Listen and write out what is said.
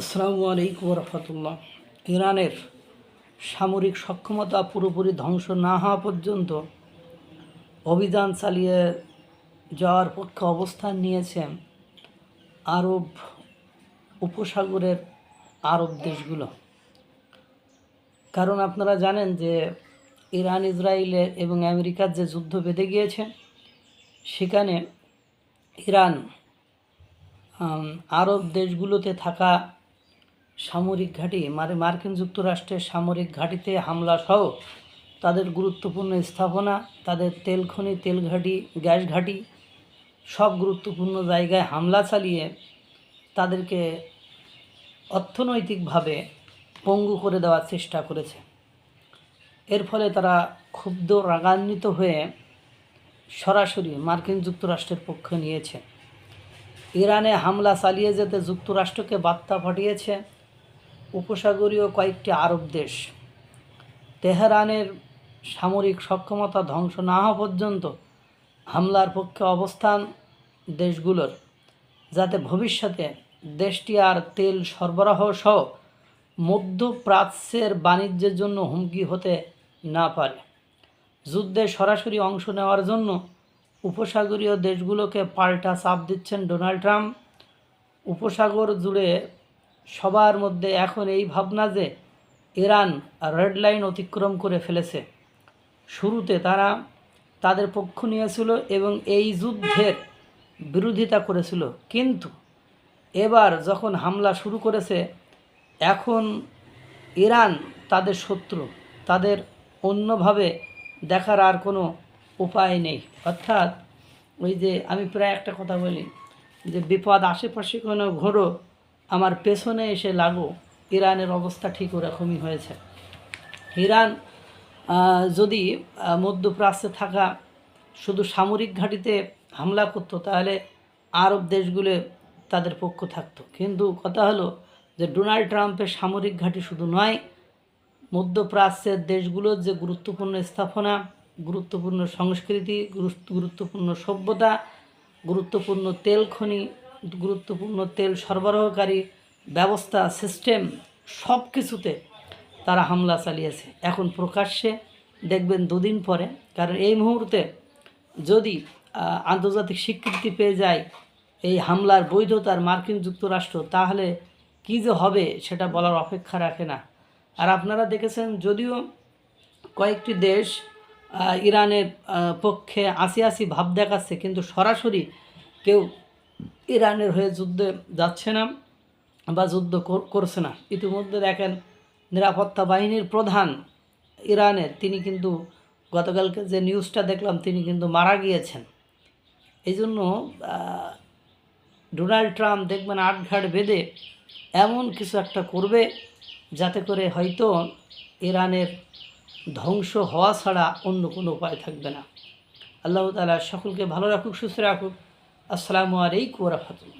আসসালামু আলাইকুম রহমতুল্লাহ। ইরানের সামরিক সক্ষমতা পুরোপুরি ধ্বংস না হওয়া পর্যন্ত অভিযান চালিয়ে যাওয়ার পক্ষে অবস্থান নিয়েছে আরব উপসাগরের আরব দেশগুলো। কারণ আপনারা জানেন যে ইরান ইসরায়েলের এবং আমেরিকার যে যুদ্ধ বেঁধে গিয়েছে, সেখানে ইরান আরব দেশগুলোতে থাকা সামরিক ঘাঁটি মার্কিন যুক্তরাষ্ট্রের সামরিক ঘাঁটিতে হামলা সহ তাদের গুরুত্বপূর্ণ স্থাপনা, তাদের তেল খনি, তেল ঘাঁটি, গ্যাস ঘাঁটি সব গুরুত্বপূর্ণ জায়গায় হামলা চালিয়ে তাদেরকে অর্থনৈতিকভাবে পঙ্গু করে দেওয়ার চেষ্টা করেছে। এর ফলে তারা ক্ষুব্ধ রাগান্বিত হয়ে সরাসরি মার্কিন যুক্তরাষ্ট্রের পক্ষ নিয়েছে। ইরানে হামলা চালিয়ে যেতে যুক্তরাষ্ট্রকে বার্তা পাঠিয়েছে উপসাগরীয় কয়েকটি আরব দেশ। তেহরানের সামরিক সক্ষমতা ধ্বংস না হওয়া পর্যন্ত হামলার পক্ষে অবস্থান দেশগুলোর, যাতে ভবিষ্যতে দেশটি আর তেল সরবরাহ সহ মধ্যপ্রাচ্যের বাণিজ্যের জন্য হুমকি হতে না পারে। যুদ্ধে সরাসরি অংশ নেওয়ার জন্য উপসাগরীয় দেশগুলোকে পাল্টা চাপ দিচ্ছেন ডোনাল্ড ট্রাম্প। উপসাগর জুড়ে সবার মধ্যে এখন এই ভাবনা যে ইরান রেড লাইন অতিক্রম করে ফেলেছে। শুরুতে তারা তাদের পক্ষ নিয়েছিল এবং এই যুদ্ধের বিরোধিতা করেছিল, কিন্তু এবার যখন হামলা শুরু করেছে, এখন ইরান তাদের শত্রু, তাদের অন্যভাবে দেখার আর কোনো উপায় নেই। অর্থাৎ ওই যে আমি প্রায় একটা কথা বলি যে বিপদ আশেপাশে কোনো ঘোরো, আমার পেছনে এসে লাগো। ইরানের অবস্থা ঠিক ওরকমই হয়েছে। ইরান যদি মধ্যপ্রাচ্যে থাকা শুধু সামরিক ঘাঁটিতে হামলা করতো, তাহলে আরব দেশগুলো তাদের পক্ষ থাকতো। কিন্তু কথা হলো যে ডোনাল্ড ট্রাম্পের সামরিক ঘাঁটি শুধু নয়, মধ্যপ্রাচ্যের দেশগুলোর যে গুরুত্বপূর্ণ স্থাপনা, গুরুত্বপূর্ণ সংস্কৃতি, গুরুত্বপূর্ণ সভ্যতা, গুরুত্বপূর্ণ তেল খনি, গুরুত্বপূর্ণ তেল সরবরাহকারী ব্যবস্থা, সিস্টেম, সব কিছুতে তারা হামলা চালিয়েছে। এখন প্রকাশ্যে দেখবেন দুদিন পরে, কারণ এই মুহূর্তে যদি আন্তর্জাতিক স্বীকৃতি পেয়ে যায় এই হামলার বৈধতার মার্কিন যুক্তরাষ্ট্র, তাহলে কী যে হবে সেটা বলার অপেক্ষা রাখে না। আর আপনারা দেখেছেন, যদিও কয়েকটি দেশ ইরানের পক্ষে আসি ভাব দেখাচ্ছে, কিন্তু সরাসরি কেউ ইরানের হয়ে যুদ্ধে যাচ্ছে না বা যুদ্ধ করছে না। ইতিমধ্যে দেখেন নিরাপত্তা বাহিনীর প্রধান ইরানের, তিনি কিন্তু গতকালকে যে নিউজটা দেখলাম, তিনি কিন্তু মারা গিয়েছেন। এই জন্য ডোনাল্ড ট্রাম্প দেখবেন আটঘাট বেঁধে এমন কিছু একটা করবে, যাতে করে হয়তো ইরানের ধ্বংস হওয়া ছাড়া অন্য কোনো উপায় থাকবে না। আল্লাহ তাআলা সকলকে ভালো রাখুক, সুস্থ রাখুক। আসসালামু আলাইকুম ওয়া রাহমাতুল্লাহ।